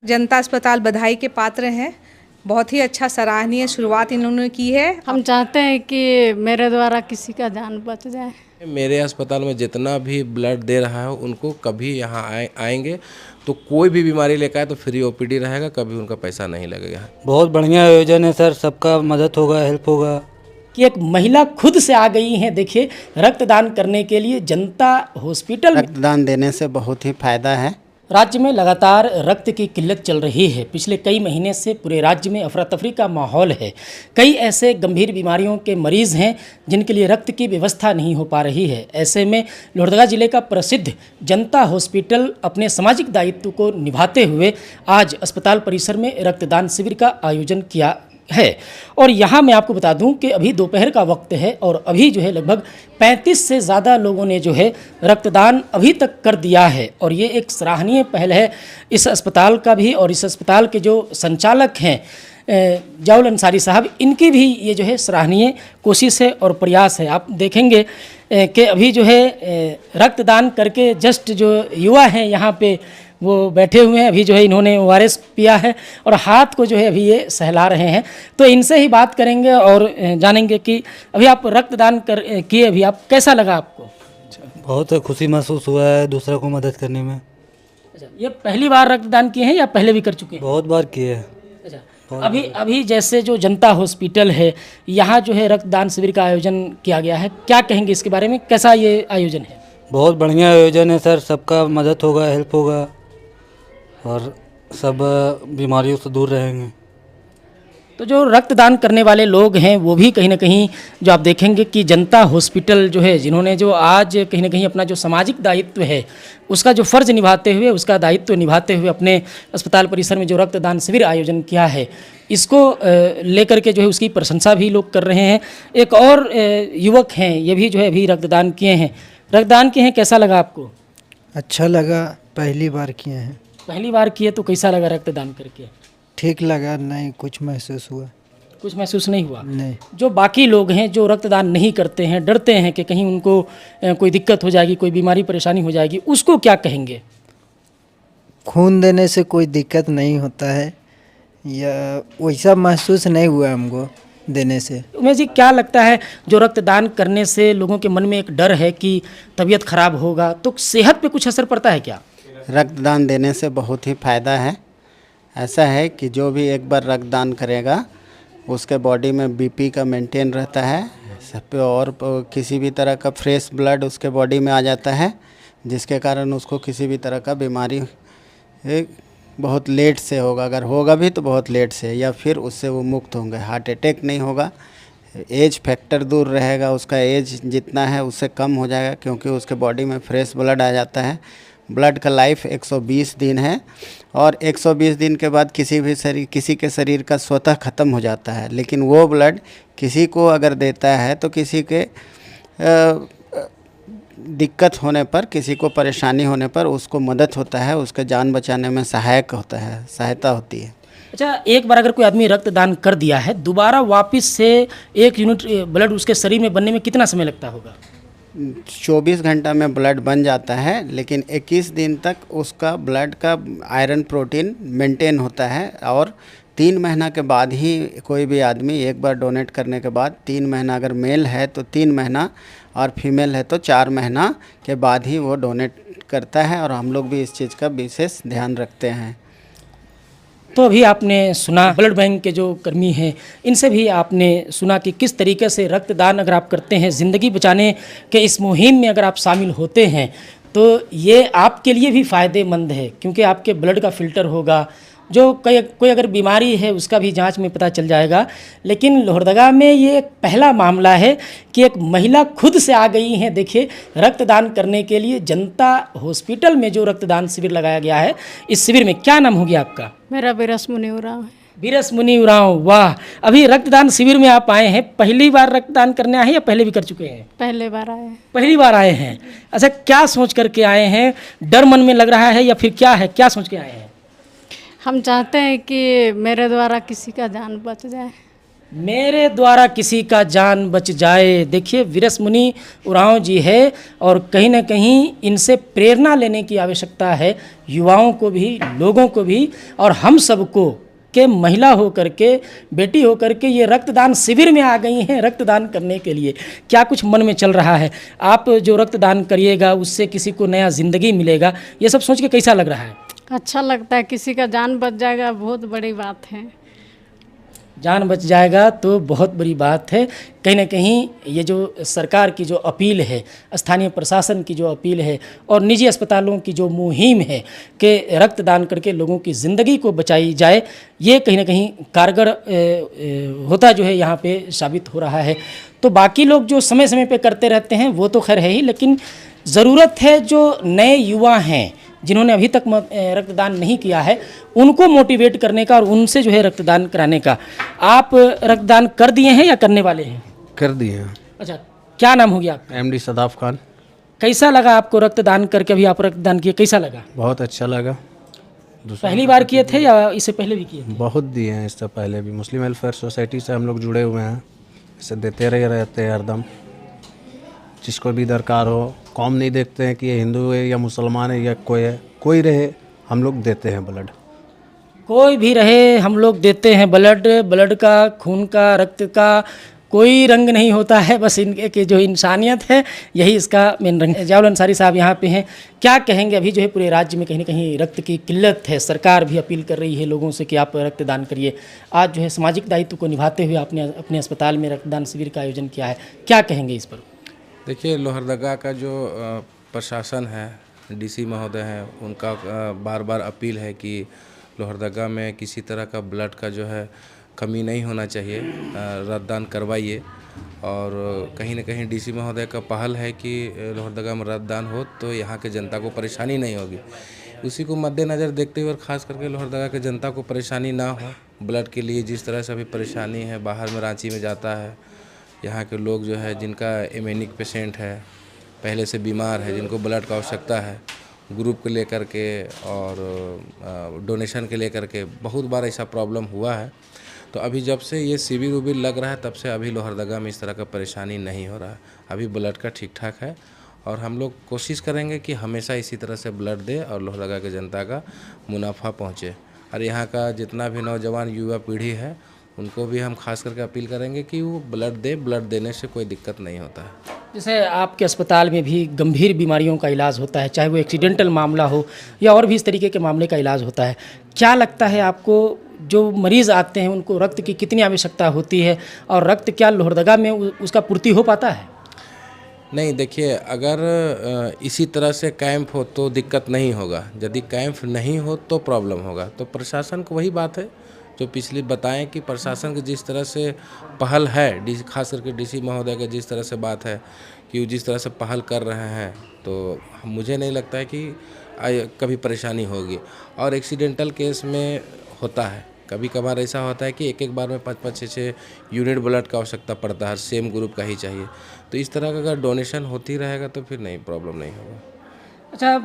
जनता अस्पताल बधाई के पात्र हैं। बहुत ही अच्छा सराहनीय शुरुआत इन्होंने की है। हम चाहते हैं कि मेरे द्वारा किसी का जान बच जाए। मेरे अस्पताल में जितना भी ब्लड दे रहा है उनको कभी यहाँ आएंगे तो कोई भी बीमारी लेकर आए तो फ्री ओपीडी रहेगा, कभी उनका पैसा नहीं लगेगा। बहुत बढ़िया आयोजन है सर, सबका मदद होगा, हेल्प होगा। कि एक महिला खुद से आ गई हैं, देखिए रक्तदान करने के लिए जनता हॉस्पिटल में। रक्तदान देने से बहुत ही फायदा है। राज्य में लगातार रक्त की किल्लत चल रही है। पिछले कई महीने से पूरे राज्य में अफरा तफरी का माहौल है। कई ऐसे गंभीर बीमारियों के मरीज़ हैं जिनके लिए रक्त की व्यवस्था नहीं हो पा रही है। ऐसे में लोहरदगा जिले का प्रसिद्ध जनता हॉस्पिटल अपने सामाजिक दायित्व को निभाते हुए आज अस्पताल परिसर में रक्तदान शिविर का आयोजन किया है। और यहाँ मैं आपको बता दूं कि अभी दोपहर का वक्त है और अभी जो है लगभग 35 से ज़्यादा लोगों ने जो है रक्तदान अभी तक कर दिया है। और ये एक सराहनीय पहल है इस अस्पताल का भी, और इस अस्पताल के जो संचालक हैं जाउल अंसारी साहब, इनकी भी ये जो है सराहनीय कोशिश है और प्रयास है। आप देखेंगे कि अभी जो है रक्तदान करके जस्ट जो युवा हैं यहाँ पे वो बैठे हुए हैं। अभी जो है इन्होंने ORS पिया है और हाथ को जो है अभी ये सहला रहे हैं। तो इनसे ही बात करेंगे और जानेंगे कि अभी आप रक्तदान किए, अभी आप कैसा लगा आपको? बहुत खुशी महसूस हुआ है दूसरों को मदद करने में। अच्छा, ये पहली बार रक्तदान किए हैं या पहले भी कर चुके हैं? बहुत बार किए हैं। अच्छा, अभी जैसे जो जनता हॉस्पिटल है यहाँ जो है रक्तदान शिविर का आयोजन किया गया है, क्या कहेंगे इसके बारे में? कैसा ये आयोजन है? बहुत बढ़िया आयोजन है सर, सबका मदद होगा, हेल्प होगा और सब बीमारियों से दूर रहेंगे। तो जो रक्तदान करने वाले लोग हैं वो भी कहीं ना कहीं जो आप देखेंगे कि जनता हॉस्पिटल जो है, जिन्होंने जो आज कहीं ना कहीं अपना जो सामाजिक दायित्व है उसका जो फ़र्ज़ निभाते हुए, उसका दायित्व निभाते हुए अपने अस्पताल परिसर में जो रक्तदान शिविर आयोजन किया है, इसको लेकर के जो है उसकी प्रशंसा भी लोग कर रहे हैं। एक और युवक हैं, ये भी जो है अभी रक्तदान किए हैं। रक्तदान किए हैं, कैसा लगा आपको? अच्छा लगा, पहली बार किए हैं। पहली बार किए तो कैसा लगा रक्तदान करके? ठीक लगा, नहीं कुछ महसूस हुआ? कुछ महसूस नहीं हुआ? नहीं। जो बाकी लोग हैं जो रक्तदान नहीं करते हैं, डरते हैं कि कहीं उनको कोई दिक्कत हो जाएगी, कोई बीमारी परेशानी हो जाएगी, उसको क्या कहेंगे? खून देने से कोई दिक्कत नहीं होता है या वैसा महसूस नहीं हुआ हमको देने से। उमेश जी, क्या लगता है जो रक्तदान करने से लोगों के मन में एक डर है कि तबीयत खराब होगा, तो सेहत पे कुछ असर पड़ता है क्या? रक्तदान देने से बहुत ही फ़ायदा है। ऐसा है कि जो भी एक बार रक्तदान करेगा उसके बॉडी में बीपी का मेंटेन रहता है सब पे, और किसी भी तरह का फ्रेश ब्लड उसके बॉडी में आ जाता है, जिसके कारण उसको किसी भी तरह का बीमारी बहुत लेट से होगा, अगर होगा भी तो बहुत लेट से, या फिर उससे वो मुक्त होंगे। हार्ट अटैक नहीं होगा, एज फैक्टर दूर रहेगा, उसका एज जितना है उससे कम हो जाएगा क्योंकि उसके बॉडी में फ्रेश ब्लड आ जाता है। ब्लड का लाइफ 120 दिन है और 120 दिन के बाद किसी के शरीर का स्वतः ख़त्म हो जाता है। लेकिन वो ब्लड किसी को अगर देता है तो किसी के दिक्कत होने पर, किसी को परेशानी होने पर उसको मदद होता है, उसके जान बचाने में सहायक होता है, सहायता होती है। अच्छा, एक बार अगर कोई आदमी रक्तदान कर दिया है, दोबारा वापस से 1 यूनिट ब्लड उसके शरीर में बनने में कितना समय लगता होगा? 24 घंटा में ब्लड बन जाता है, लेकिन 21 दिन तक उसका ब्लड का आयरन प्रोटीन मेंटेन होता है। और 3 महीना के बाद ही कोई भी आदमी एक बार डोनेट करने के बाद 3 महीना, अगर मेल है तो 3 महीना और फीमेल है तो 4 महीना के बाद ही वो डोनेट करता है। और हम लोग भी इस चीज़ का विशेष ध्यान रखते हैं। तो अभी आपने सुना ब्लड बैंक के जो कर्मी हैं, इनसे भी आपने सुना कि किस तरीके से रक्तदान अगर आप करते हैं, ज़िंदगी बचाने के इस मुहिम में अगर आप शामिल होते हैं तो ये आपके लिए भी फ़ायदेमंद है, क्योंकि आपके ब्लड का फ़िल्टर होगा, जो कोई अगर बीमारी है उसका भी जांच में पता चल जाएगा। लेकिन लोहरदगा में ये एक पहला मामला है कि एक महिला खुद से आ गई हैं, देखिए रक्तदान करने के लिए। जनता हॉस्पिटल में जो रक्तदान शिविर लगाया गया है, इस शिविर में क्या नाम हो गया आपका? मेरा बीरस मुनि उरांव है। बीरस मुनि उरांव, वाह! अभी रक्तदान शिविर में आप आए हैं, पहली बार रक्तदान करने आए हैं या पहले भी कर चुके हैं? पहले बार आए हैं। पहली बार आए हैं। अच्छा, क्या सोच करके आए हैं? डर मन में लग रहा है या फिर क्या है, क्या सोच के आए हैं? हम चाहते हैं कि मेरे द्वारा किसी का जान बच जाए। मेरे द्वारा किसी का जान बच जाए। देखिए वीरस मुनि उरांव जी है और कहीं ना कहीं इनसे प्रेरणा लेने की आवश्यकता है, युवाओं को भी, लोगों को भी, और हम सबको के महिला हो करके, बेटी हो करके ये रक्तदान शिविर में आ गई हैं रक्तदान करने के लिए। क्या कुछ मन में चल रहा है? आप जो रक्तदान करिएगा उससे किसी को नया ज़िंदगी मिलेगा, ये सब सोच के कैसा लग रहा है? अच्छा लगता है, किसी का जान बच जाएगा, बहुत बड़ी बात है। जान बच जाएगा तो बहुत बड़ी बात है। कहीं ना कहीं ये जो सरकार की जो अपील है, स्थानीय प्रशासन की जो अपील है और निजी अस्पतालों की जो मुहिम है कि रक्तदान करके लोगों की ज़िंदगी को बचाई जाए, ये कहीं ना कहीं कारगर होता जो है यहाँ पे साबित हो रहा है। तो बाकी लोग जो समय समय पे करते रहते हैं वो तो खैर है ही, लेकिन ज़रूरत है जो नए युवा हैं जिन्होंने अभी तक रक्तदान नहीं किया है उनको मोटिवेट करने का और उनसे जो है रक्तदान कराने का। आप रक्तदान कर दिए हैं या करने वाले हैं? कर दिए हैं। अच्छा, क्या नाम हो गया आपका? एमडी सदाफ खान। कैसा लगा आपको रक्तदान करके? अभी आप रक्तदान किए, कैसा लगा? बहुत अच्छा लगा। पहली बार किए थे या इससे पहले भी किए थे? बहुत दिए हैं इससे पहले भी। मुस्लिम वेलफेयर सोसाइटी से हम लोग जुड़े हुए हैं, इसे देते रहते हैं हरदम, जिसको भी दरकार हो। कौम नहीं देखते हैं कि ये हिंदू है या मुसलमान है या कोई है, कोई रहे हम लोग देते हैं ब्लड। कोई भी रहे हम लोग देते हैं ब्लड। ब्लड का, खून का, रक्त का कोई रंग नहीं होता है, बस इनके की जो इंसानियत है यही इसका मेन रंग है। जयाउल अंसारी साहब यहाँ पे हैं, क्या कहेंगे? अभी जो है पूरे राज्य में कहीं ना कहीं रक्त की किल्लत है, सरकार भी अपील कर रही है लोगों से कि आप रक्तदान करिए। आज जो है सामाजिक दायित्व को निभाते हुए आपने अपने अस्पताल में रक्तदान शिविर का आयोजन किया है, क्या कहेंगे इस पर? देखिए, लोहरदगा का जो प्रशासन है, डीसी महोदय हैं, उनका बार बार अपील है कि लोहरदगा में किसी तरह का ब्लड का जो है कमी नहीं होना चाहिए, रक्तदान करवाइए। और कहीं ना कहीं डीसी महोदय का पहल है कि लोहरदगा में रक्तदान हो तो यहाँ के जनता को परेशानी नहीं होगी। उसी को मद्देनज़र देखते हुए खास करके लोहरदगा के जनता को परेशानी ना हो ब्लड के लिए। जिस तरह से अभी परेशानी है, बाहर में रांची में जाता है, यहाँ के लोग जो है जिनका एमेनिक पेशेंट है, पहले से बीमार है, जिनको ब्लड का आवश्यकता है, ग्रुप को लेकर के और डोनेशन के लेकर के बहुत बार ऐसा प्रॉब्लम हुआ है। तो अभी जब से ये शिविर उबिर लग रहा है तब से अभी लोहरदगा में इस तरह का परेशानी नहीं हो रहा है। अभी ब्लड का ठीक ठाक है और हम लोग कोशिश करेंगे कि हमेशा इसी तरह से ब्लड दे और लोहरदगा के जनता का मुनाफा पहुँचे। और यहाँ का जितना भी नौजवान युवा पीढ़ी है उनको भी हम खास करके अपील करेंगे कि वो ब्लड दे। ब्लड देने से कोई दिक्कत नहीं होता है। जैसे आपके अस्पताल में भी गंभीर बीमारियों का इलाज होता है, चाहे वो एक्सीडेंटल मामला हो या और भी इस तरीके के मामले का इलाज होता है। क्या लगता है आपको, जो मरीज़ आते हैं उनको रक्त की कितनी आवश्यकता होती है और रक्त क्या लोहरदगा में उसका पूर्ति हो पाता है? नहीं, देखिए, अगर इसी तरह से कैंप हो तो दिक्कत नहीं होगा, यदि कैंप नहीं हो तो प्रॉब्लम होगा। तो प्रशासन को वही बात है जो पिछली बताएं कि प्रशासन की जिस तरह से पहल है, खास करके डीसी महोदय का जिस तरह से बात है कि जिस तरह से पहल कर रहे हैं, तो मुझे नहीं लगता है कि कभी परेशानी होगी। और एक्सीडेंटल केस में होता है, कभी कभार ऐसा होता है कि एक बार में 5-5, 6-6 यूनिट ब्लड का आवश्यकता पड़ता है, सेम ग्रुप का ही चाहिए। तो इस तरह का अगर डोनेशन होती रहेगा तो फिर नहीं, प्रॉब्लम नहीं होगा। अच्छा,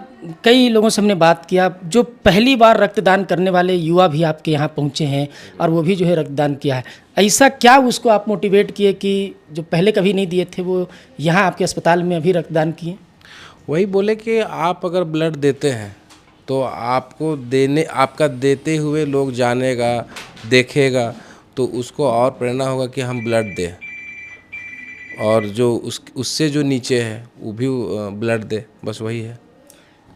कई लोगों से हमने बात किया, जो पहली बार रक्तदान करने वाले युवा भी आपके यहाँ पहुँचे हैं और वो भी जो है रक्तदान किया है। ऐसा क्या उसको आप मोटिवेट किए कि जो पहले कभी नहीं दिए थे वो यहाँ आपके अस्पताल में अभी रक्तदान किए? वही बोले कि आप अगर ब्लड देते हैं तो आपको आपका देते हुए लोग जानेगा, देखेगा, तो उसको और प्रेरणा होगा कि हम ब्लड दें, और जो उससे जो नीचे है वो भी ब्लड दे। बस वही है।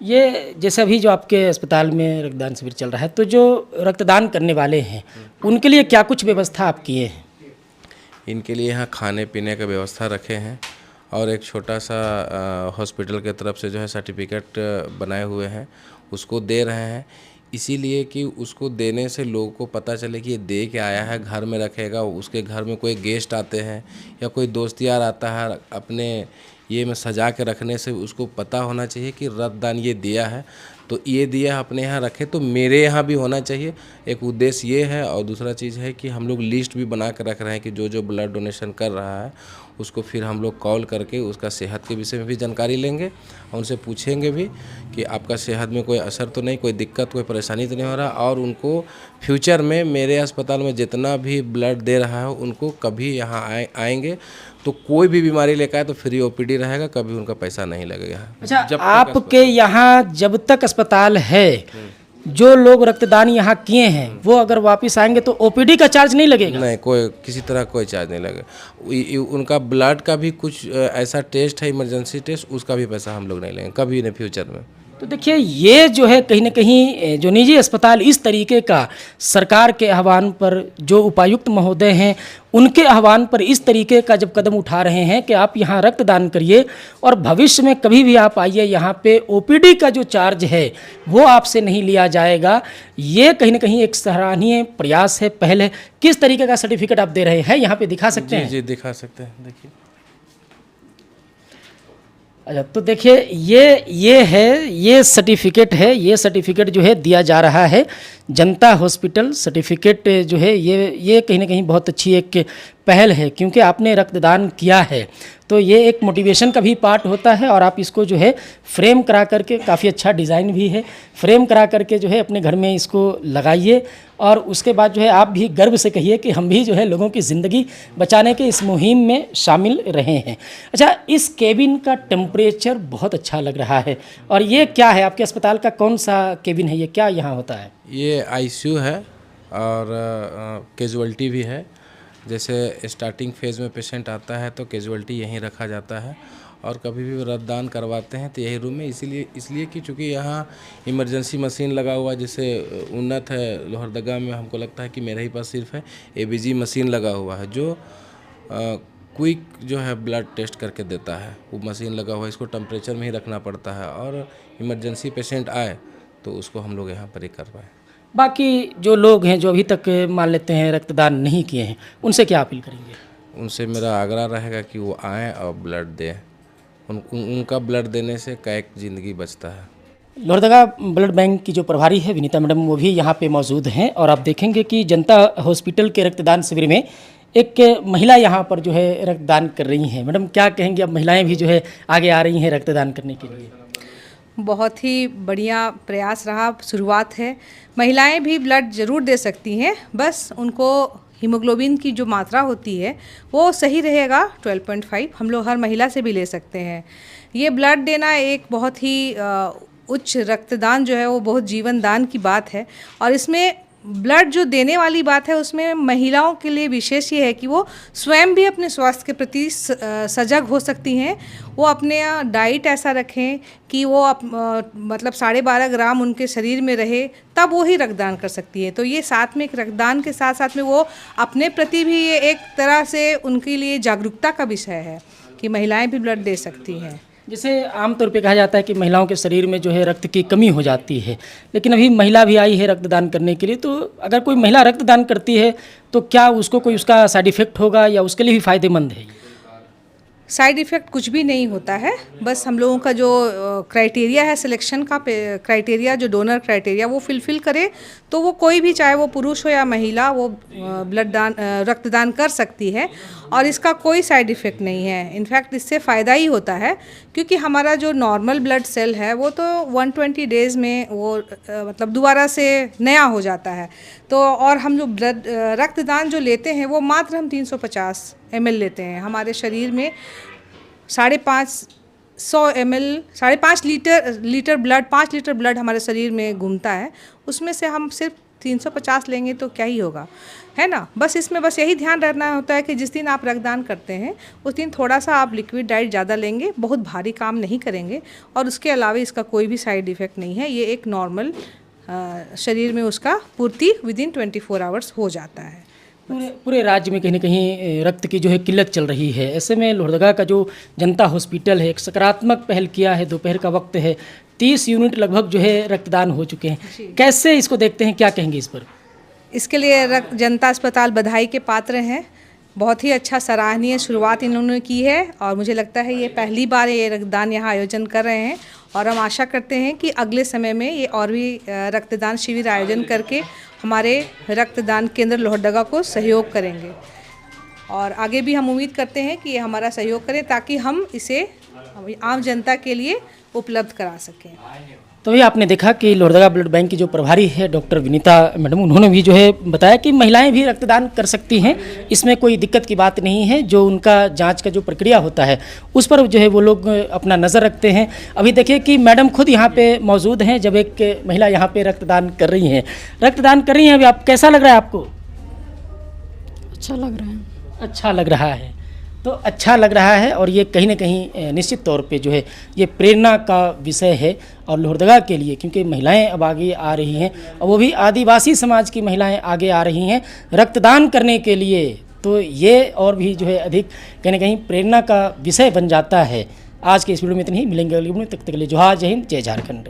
ये जैसे अभी जो आपके अस्पताल में रक्तदान शिविर चल रहा है, तो जो रक्तदान करने वाले हैं उनके लिए क्या कुछ व्यवस्था आप किए हैं? इनके लिए यहाँ खाने पीने का व्यवस्था रखे हैं और एक छोटा सा हॉस्पिटल के तरफ से जो है सर्टिफिकेट बनाए हुए हैं, उसको दे रहे हैं। इसीलिए कि उसको देने से लोगों को पता चले कि ये दे के आया है, घर में रखेगा। उसके घर में कोई गेस्ट आते हैं या कोई दोस्त यार आता है, अपने ये में सजा के रखने से उसको पता होना चाहिए कि रक्तदान ये दिया है, तो ये दिया अपने यहाँ रखे तो मेरे यहाँ भी होना चाहिए। एक उद्देश्य ये है। और दूसरा चीज़ है कि हम लोग लिस्ट भी बना कर रख रहे हैं कि जो ब्लड डोनेशन कर रहा है उसको फिर हम लोग कॉल करके उसका सेहत के विषय में भी जानकारी लेंगे और उनसे पूछेंगे भी कि कि आपका सेहत में कोई असर तो नहीं, कोई दिक्कत, कोई परेशानी तो नहीं हो रहा, और उनको फ्यूचर में मेरे अस्पताल में जितना भी ब्लड दे रहा है उनको कभी यहाँ आएंगे तो कोई भी बीमारी लेकर आए तो फ्री ओपीडी रहेगा, कभी उनका पैसा नहीं लगेगा। अच्छा, आपके यहाँ जब तक अस्पताल है, जो लोग रक्तदान यहाँ किए हैं वो अगर वापस आएंगे तो ओपीडी का चार्ज नहीं लगेगा? नहीं, कोई किसी तरह कोई चार्ज नहीं लगेगा। उनका ब्लड का भी कुछ ऐसा टेस्ट है, इमरजेंसी टेस्ट, उसका भी पैसा हम लोग नहीं लेंगे कभी नहीं फ्यूचर में। तो देखिए, ये जो है कहीं ना कहीं जो निजी अस्पताल इस तरीके का सरकार के आह्वान पर, जो उपायुक्त महोदय हैं उनके आह्वान पर इस तरीके का जब कदम उठा रहे हैं कि आप यहाँ रक्तदान करिए और भविष्य में कभी भी आप आइए, यहाँ पे ओपीडी का जो चार्ज है वो आपसे नहीं लिया जाएगा, ये कहीं ना कहीं एक सराहनीय प्रयास है, पहल है। किस तरीके का सर्टिफिकेट आप दे रहे हैं, यहाँ पे दिखा सकते हैं? जी दिखा सकते हैं, देखिए। अच्छा, तो देखिए ये सर्टिफिकेट है, ये सर्टिफिकेट जो है दिया जा रहा है जनता हॉस्पिटल सर्टिफिकेट जो है, ये कहीं ना कहीं बहुत अच्छी एक पहल है, क्योंकि आपने रक्तदान किया है तो ये एक मोटिवेशन का भी पार्ट होता है। और आप इसको जो है फ्रेम करा करके, काफ़ी अच्छा डिज़ाइन भी है, फ्रेम करा करके जो है अपने घर में इसको लगाइए और उसके बाद जो है आप भी गर्व से कहिए कि हम भी जो है लोगों की ज़िंदगी बचाने के इस मुहिम में शामिल रहे हैं। अच्छा, इस केबिन का टेम्परेचर बहुत अच्छा लग रहा है, और ये क्या है, आपके अस्पताल का कौन सा केबिन है, ये क्या यहाँ होता है? ये आईसीयू है और कैजुअल्टी भी है। जैसे स्टार्टिंग फेज़ में पेशेंट आता है तो कैजुअल्टी यहीं रखा जाता है, और कभी भी रक्तदान करवाते हैं तो यही रूम में, इसलिए कि चूँकि यहाँ इमरजेंसी मशीन लगा हुआ है, जैसे उन्नत है लोहरदगा में, हमको लगता है कि मेरे ही पास सिर्फ है एबीजी मशीन लगा हुआ है जो क्विक जो है ब्लड टेस्ट करके देता है। वो मशीन लगा हुआ है, इसको टेम्परेचर में ही रखना पड़ता है, और इमरजेंसी पेशेंट आए तो उसको हम लोग यहाँ पर ही करवाएं। बाकी जो लोग हैं जो अभी तक मान लेते हैं रक्तदान नहीं किए हैं, उनसे क्या अपील करेंगे? उनसे मेरा आग्रह रहेगा कि वो आएँ और ब्लड दें। उनका ब्लड देने से कैक ज़िंदगी बचता है। लोहरदगा ब्लड बैंक की जो प्रभारी है विनीता मैडम, वो भी यहाँ पे मौजूद हैं, और आप देखेंगे कि जनता हॉस्पिटल के रक्तदान शिविर में एक महिला यहाँ पर जो है रक्तदान कर रही हैं। मैडम, क्या कहेंगे, अब महिलाएं भी जो है आगे आ रही हैं रक्तदान करने के लिए? बहुत ही बढ़िया प्रयास रहा, शुरुआत है। महिलाएं भी ब्लड ज़रूर दे सकती हैं, बस उनको हीमोग्लोबिन की जो मात्रा होती है वो सही रहेगा 12.5, हम लोग हर महिला से भी ले सकते हैं। ये ब्लड देना एक बहुत ही उच्च रक्तदान जो है वो बहुत जीवन दान की बात है, और इसमें ब्लड जो देने वाली बात है उसमें महिलाओं के लिए विशेष ये है कि वो स्वयं भी अपने स्वास्थ्य के प्रति सजग हो सकती हैं। वो अपने डाइट ऐसा रखें कि वो मतलब 12.5 ग्राम उनके शरीर में रहे, तब वो ही रक्तदान कर सकती है। तो ये साथ में एक रक्तदान के साथ साथ में वो अपने प्रति भी ये एक तरह से उनके लिए जागरूकता का विषय है कि महिलाएं भी ब्लड दे सकती हैं। जैसे आमतौर पे कहा जाता है कि महिलाओं के शरीर में जो है रक्त की कमी हो जाती है, लेकिन अभी महिला भी आई है रक्तदान करने के लिए, तो अगर कोई महिला रक्तदान करती है तो क्या उसको कोई उसका साइड इफ़ेक्ट होगा या उसके लिए भी फ़ायदेमंद है? साइड इफ़ेक्ट कुछ भी नहीं होता है, बस हम लोगों का जो क्राइटेरिया है, सिलेक्शन का क्राइटेरिया, जो डोनर क्राइटेरिया वो फिलफिल करे तो वो कोई भी, चाहे वो पुरुष हो या महिला, वो रक्तदान कर सकती है, और इसका कोई साइड इफ़ेक्ट नहीं है। इनफैक्ट इससे फ़ायदा ही होता है, क्योंकि हमारा जो नॉर्मल ब्लड सेल है वो तो 120 डेज़ में वो मतलब दोबारा से नया हो जाता है। तो और हम जो रक्तदान जो लेते हैं वो मात्र हम 350 ml लेते हैं। हमारे शरीर में 550 ml 5.5 litre blood 5 litre blood हमारे शरीर में घूमता है, उसमें से हम सिर्फ 350 लेंगे तो क्या ही होगा, है ना। बस इसमें बस यही ध्यान रखना होता है कि जिस दिन आप रक्तदान करते हैं उस दिन थोड़ा सा आप लिक्विड डाइट ज़्यादा लेंगे, बहुत भारी काम नहीं करेंगे, और उसके अलावा इसका कोई भी साइड इफ़ेक्ट नहीं है। ये एक नॉर्मल शरीर में उसका पूर्ति विदिन 24 आवर्स हो जाता है। पूरे राज्य में कहीं ना कहीं रक्त की जो है किल्लत चल रही है, ऐसे में लोहरदगा का जो जनता हॉस्पिटल है एक सकारात्मक पहल किया है। दोपहर का वक्त है, 30 यूनिट लगभग जो है रक्तदान हो चुके हैं, कैसे इसको देखते हैं, क्या कहेंगे इस पर? इसके लिए जनता अस्पताल बधाई के पात्र हैं। बहुत ही अच्छा सराहनीय शुरुआत इन्होंने की है, और मुझे लगता है ये पहली बार ये रक्तदान यहाँ आयोजन कर रहे हैं, और हम आशा करते हैं कि अगले समय में ये और भी रक्तदान शिविर आयोजन करके हमारे रक्तदान केंद्र लोहरदगा को सहयोग करेंगे, और आगे भी हम उम्मीद करते हैं कि ये हमारा सहयोग करें ताकि हम इसे आम जनता के लिए उपलब्ध करा सकें। तो ये आपने देखा कि लोहरदगा ब्लड बैंक की जो प्रभारी है डॉक्टर विनीता मैडम, उन्होंने भी जो है बताया कि महिलाएं भी रक्तदान कर सकती हैं, इसमें कोई दिक्कत की बात नहीं है। जो उनका जांच का जो प्रक्रिया होता है उस पर जो है वो लोग अपना नज़र रखते हैं। अभी देखिए कि मैडम खुद यहाँ पे मौजूद हैं, जब एक महिला यहाँ पे रक्तदान कर रही हैं। अभी आप कैसा लग रहा है आपको? अच्छा लग रहा है। अच्छा लग रहा है, तो अच्छा लग रहा है और ये कहीं ना कहीं निश्चित तौर पे जो है ये प्रेरणा का विषय है और लोहरदगा के लिए, क्योंकि महिलाएं अब आगे आ रही हैं और वो भी आदिवासी समाज की महिलाएं आगे आ रही हैं रक्तदान करने के लिए। तो ये और भी जो है अधिक कहीं ना कहीं प्रेरणा का विषय बन जाता है। आज के इस वीडियो में इतना ही, मिलेंगे अगले वीडियो में, तब तक के लिए जोहार, जय हिंद, जय झारखंड।